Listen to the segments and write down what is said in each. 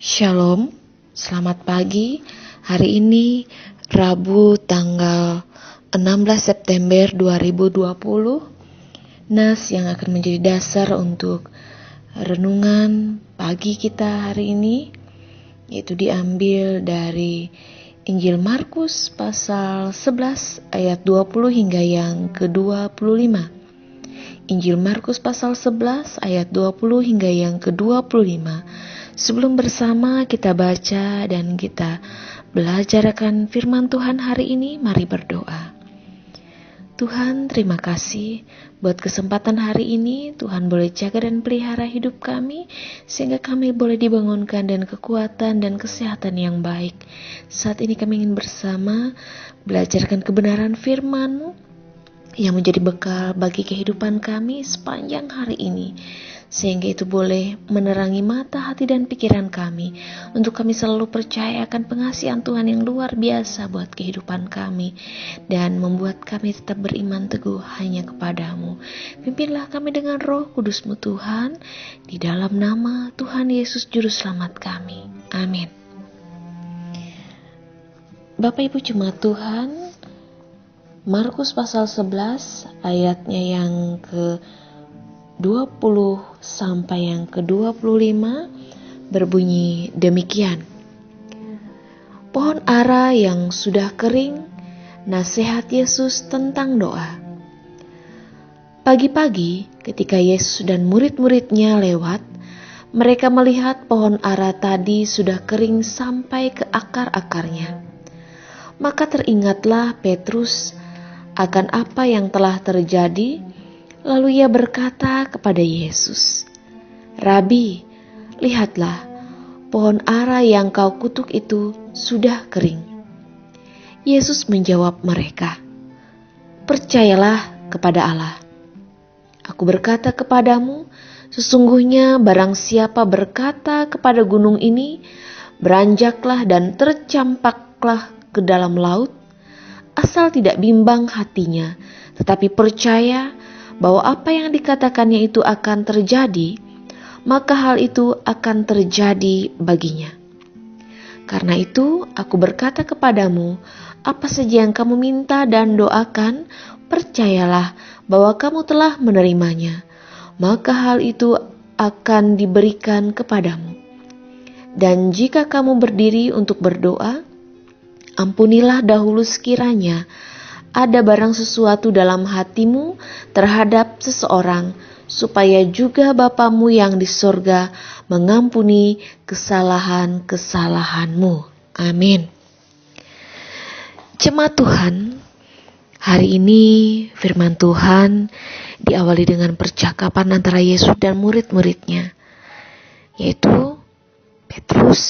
Shalom, selamat pagi. Hari ini Rabu tanggal 16 September 2020. Nas yang akan menjadi dasar untuk renungan pagi kita hari ini yaitu diambil dari Injil Markus pasal 11 ayat 20 hingga yang ke-25. Injil Markus pasal 11 ayat 20 hingga yang ke-25. Sebelum bersama kita baca dan kita belajar akan firman Tuhan hari ini, mari berdoa. Tuhan, terima kasih buat kesempatan hari ini. Tuhan boleh jaga dan pelihara hidup kami sehingga kami boleh dibangunkan dan kekuatan dan kesehatan yang baik. Saat ini kami ingin bersama belajarkan kebenaran firman-Mu yang menjadi bekal bagi kehidupan kami sepanjang hari ini, sehingga itu boleh menerangi mata, hati, dan pikiran kami, untuk kami selalu percaya akan pengasihan Tuhan yang luar biasa buat kehidupan kami, dan membuat kami tetap beriman teguh hanya kepadamu. Pimpinlah kami dengan Roh Kudus-Mu Tuhan, di dalam nama Tuhan Yesus Juru Selamat kami. Amin. Bapak Ibu Jemaat Tuhan, Markus pasal 11 ayatnya yang ke-20 sampai yang ke-25 berbunyi demikian. Pohon ara yang sudah kering, nasihat Yesus tentang doa. Pagi-pagi ketika Yesus dan murid-muridnya lewat, mereka melihat pohon ara tadi sudah kering sampai ke akar-akarnya. Maka teringatlah Petrus akan apa yang telah terjadi, lalu ia berkata kepada Yesus, "Rabi, lihatlah, pohon ara yang kau kutuk itu sudah kering." Yesus menjawab mereka, "Percayalah kepada Allah. Aku berkata kepadamu, sesungguhnya barang siapa berkata kepada gunung ini, beranjaklah dan tercampaklah ke dalam laut, asal tidak bimbang hatinya, tetapi percaya bahwa apa yang dikatakannya itu akan terjadi, maka hal itu akan terjadi baginya. Karena itu aku berkata kepadamu, apa saja yang kamu minta dan doakan, percayalah bahwa kamu telah menerimanya, maka hal itu akan diberikan kepadamu. Dan jika kamu berdiri untuk berdoa, ampunilah dahulu sekiranya ada barang sesuatu dalam hatimu terhadap seseorang, supaya juga Bapamu yang di sorga mengampuni kesalahan-kesalahanmu. Amin. Jemaat Tuhan, hari ini firman Tuhan diawali dengan percakapan antara Yesus dan murid-muridnya, yaitu Petrus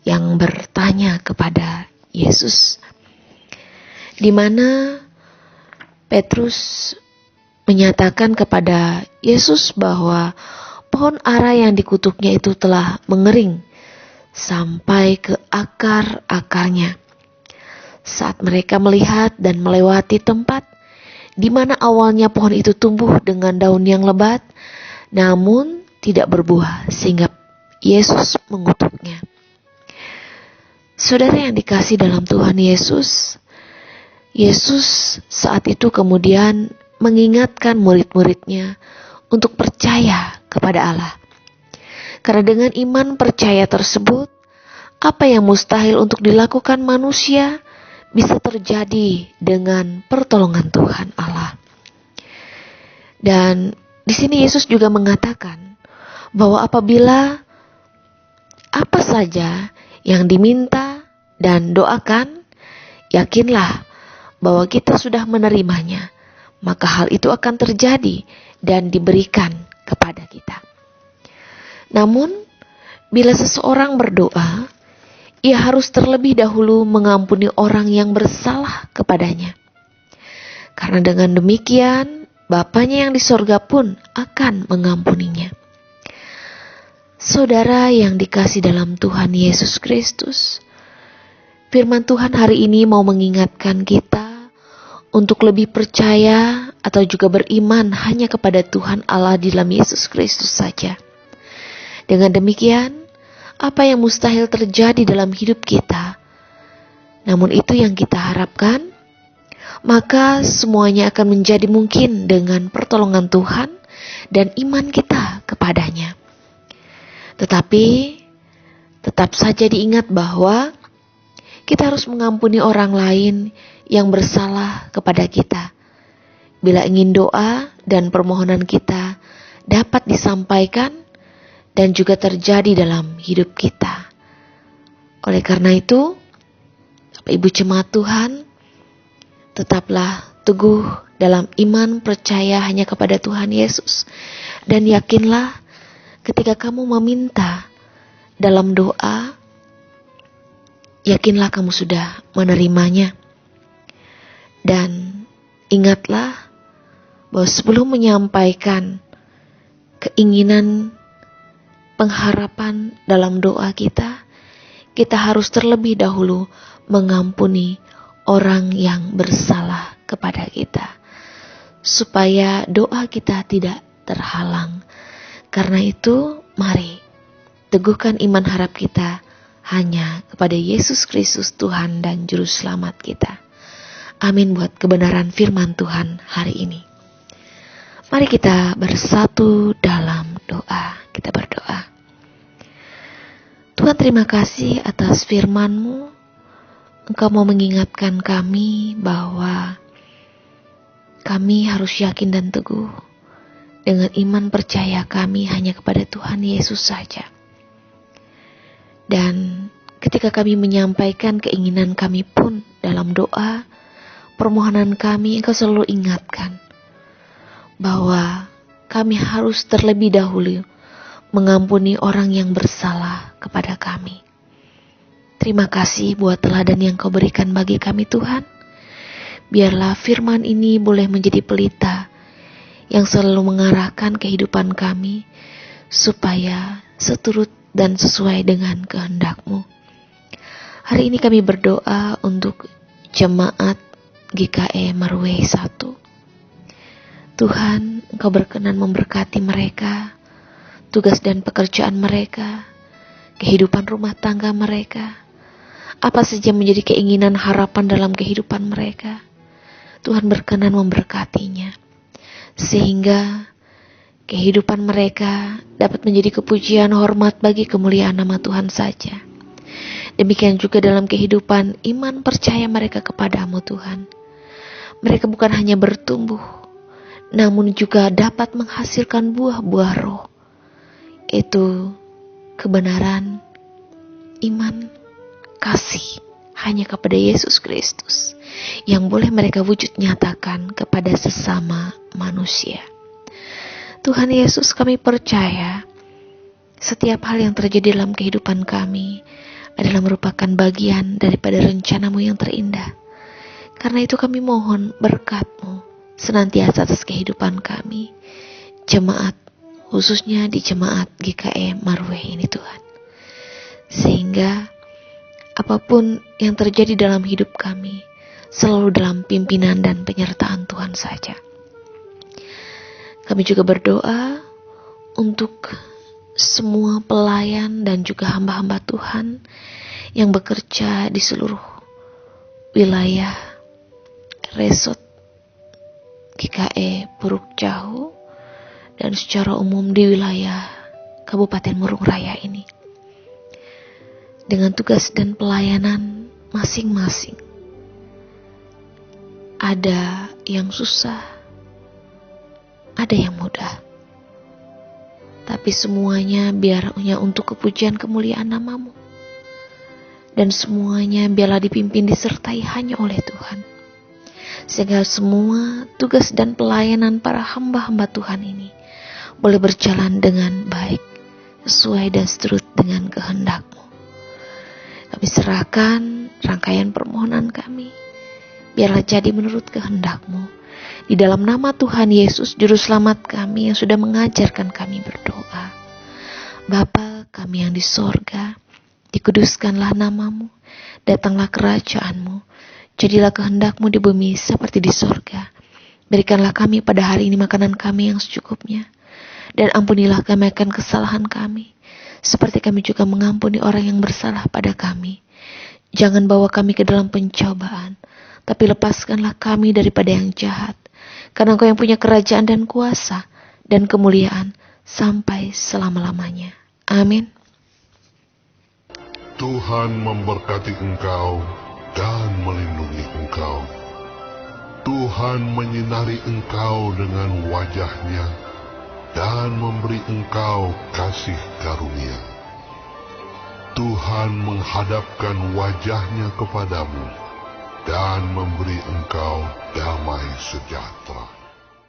yang bertanya kepada Yesus, di mana Petrus menyatakan kepada Yesus bahwa pohon ara yang dikutuknya itu telah mengering sampai ke akar-akarnya. Saat mereka melihat dan melewati tempat di mana awalnya pohon itu tumbuh dengan daun yang lebat, namun tidak berbuah, sehingga Yesus mengutuknya. Saudara yang dikasih dalam Tuhan Yesus, Yesus saat itu kemudian mengingatkan murid-muridnya untuk percaya kepada Allah. Karena dengan iman percaya tersebut, apa yang mustahil untuk dilakukan manusia bisa terjadi dengan pertolongan Tuhan Allah. Dan di sini Yesus juga mengatakan bahwa apabila apa saja yang diminta dan doakan, yakinlah bahwa kita sudah menerimanya, maka hal itu akan terjadi dan diberikan kepada kita. Namun, bila seseorang berdoa, ia harus terlebih dahulu mengampuni orang yang bersalah kepadanya. Karena dengan demikian, Bapanya yang di sorga pun akan mengampuninya. Saudara yang dikasih dalam Tuhan Yesus Kristus, firman Tuhan hari ini mau mengingatkan kita untuk lebih percaya atau juga beriman hanya kepada Tuhan Allah di dalam Yesus Kristus saja. Dengan demikian, apa yang mustahil terjadi dalam hidup kita, namun itu yang kita harapkan, maka semuanya akan menjadi mungkin dengan pertolongan Tuhan dan iman kita kepadanya. Tetapi tetap saja diingat bahwa kita harus mengampuni orang lain yang bersalah kepada kita. Bila ingin doa dan permohonan kita dapat disampaikan dan juga terjadi dalam hidup kita. Oleh karena itu, Bapak Ibu jemaat Tuhan, tetaplah teguh dalam iman percaya hanya kepada Tuhan Yesus. Dan yakinlah ketika kamu meminta dalam doa, yakinlah kamu sudah menerimanya. Dan ingatlah bahwa sebelum menyampaikan keinginan, pengharapan dalam doa kita, kita harus terlebih dahulu mengampuni orang yang bersalah kepada kita, supaya doa kita tidak terhalang. Karena itu, mari teguhkan iman harap kita hanya kepada Yesus Kristus Tuhan dan Juru Selamat kita. Amin buat kebenaran firman Tuhan hari ini. Mari kita bersatu dalam doa. Kita berdoa. Tuhan, terima kasih atas firman-Mu. Engkau mau mengingatkan kami bahwa kami harus yakin dan teguh dengan iman percaya kami hanya kepada Tuhan Yesus saja. Dan ketika kami menyampaikan keinginan kami pun dalam doa, permohonan kami, Engkau selalu ingatkan bahwa kami harus terlebih dahulu mengampuni orang yang bersalah kepada kami. Terima kasih buat teladan yang Kau berikan bagi kami Tuhan. Biarlah firman ini boleh menjadi pelita yang selalu mengarahkan kehidupan kami supaya seturut dan sesuai dengan kehendak-Mu. Hari ini kami berdoa untuk jemaat GKE Marwei 1. Tuhan, Engkau berkenan memberkati mereka, tugas dan pekerjaan mereka, kehidupan rumah tangga mereka, apa saja menjadi keinginan harapan dalam kehidupan mereka. Tuhan berkenan memberkatinya, sehingga kehidupan mereka dapat menjadi kepujian hormat bagi kemuliaan nama Tuhan saja. Demikian juga dalam kehidupan iman percaya mereka kepadamu Tuhan. Mereka bukan hanya bertumbuh, namun juga dapat menghasilkan buah-buah roh. Itu kebenaran, iman, kasih hanya kepada Yesus Kristus yang boleh mereka wujud nyatakan kepada sesama manusia. Tuhan Yesus, kami percaya setiap hal yang terjadi dalam kehidupan kami adalah merupakan bagian daripada rencana-Mu yang terindah. Karena itu kami mohon berkat-Mu senantiasa atas kehidupan kami, jemaat, khususnya di jemaat GKE Marwei ini Tuhan. Sehingga apapun yang terjadi dalam hidup kami selalu dalam pimpinan dan penyertaan Tuhan saja. Kami juga berdoa untuk semua pelayan dan juga hamba-hamba Tuhan yang bekerja di seluruh wilayah resort GKE Puruk Jahu dan secara umum di wilayah Kabupaten Murung Raya ini, dengan tugas dan pelayanan masing-masing. Ada yang susah, ada yang mudah, tapi semuanya biarnya untuk kepujian kemuliaan nama-Mu, dan semuanya biarlah dipimpin disertai hanya oleh Tuhan, sehingga semua tugas dan pelayanan para hamba-hamba Tuhan ini boleh berjalan dengan baik, sesuai dan seturut dengan kehendak-Mu. Kami serahkan rangkaian permohonan kami, biarlah jadi menurut kehendak-Mu. Di dalam nama Tuhan Yesus, Juru Selamat kami yang sudah mengajarkan kami berdoa. Bapa kami yang di sorga, dikuduskanlah nama-Mu, datanglah kerajaan-Mu, jadilah kehendak-Mu di bumi seperti di sorga. Berikanlah kami pada hari ini makanan kami yang secukupnya, dan ampunilah kami akan kesalahan kami, seperti kami juga mengampuni orang yang bersalah pada kami. Jangan bawa kami ke dalam pencobaan, tapi lepaskanlah kami daripada yang jahat. Karena Engkau yang punya kerajaan dan kuasa dan kemuliaan sampai selama-lamanya. Amin. Tuhan memberkati engkau dan melindungi engkau. Tuhan menyinari engkau dengan wajah-Nya dan memberi engkau kasih karunia. Tuhan menghadapkan wajah-Nya kepadamu dan memberi engkau damai sejahtera.